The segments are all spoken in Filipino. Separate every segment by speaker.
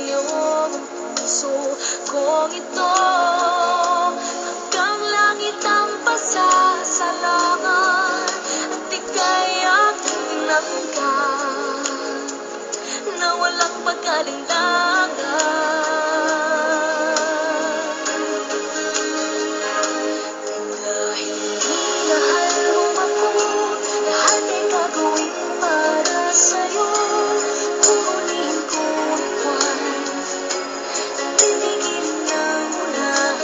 Speaker 1: sa'yo ang puso kong ito. Hanggang langit ang pasasalamat at ika'y aking tinangkan na walang pag-alinlangan. Dahil minahal mo ako, lahat ay gagawin para sa'yo. Kukunin ko ang buwan, titigilin ng ulan.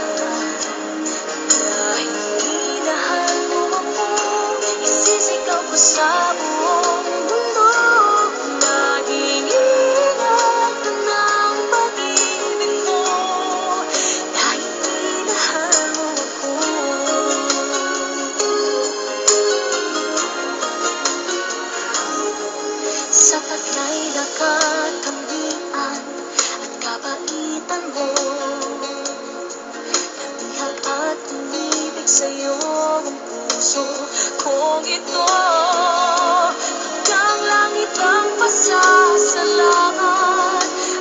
Speaker 1: Dahil minahal mo ako, isisigaw ko sa buong mundo. Laging ingatan ng pag-ibig mo. Dahil minahal mo ako. Sa taglay na katangian at kabaitan mo, nabihag at umibig sa'yo ang puso kong ito. Hanggang langit ang pasasalamat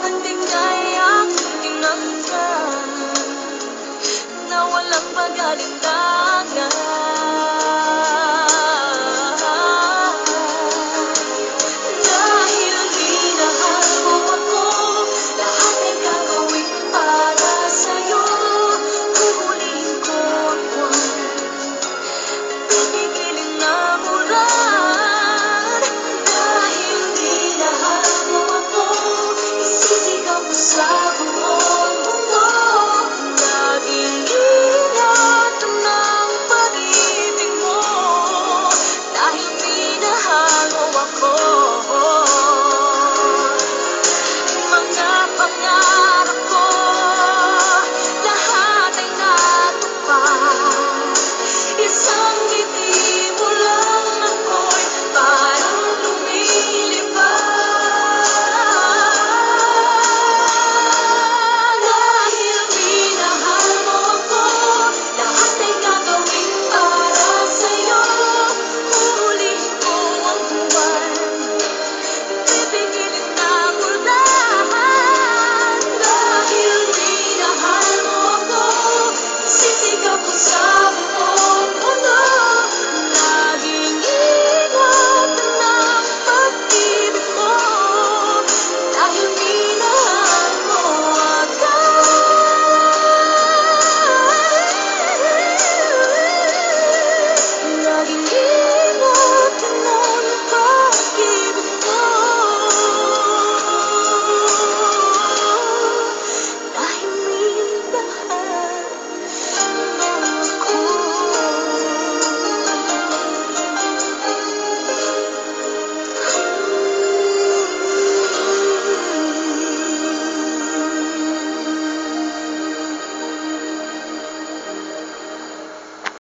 Speaker 1: at ika'y aking tinangkan na walang pag-alinlangan. Dahil minahal mo ako, lahat ay gagawin para sa'yo. Huhulihin ko ang buwan, titigilin ang ulan. Dahil minahal mo ako, isisigaw ko sa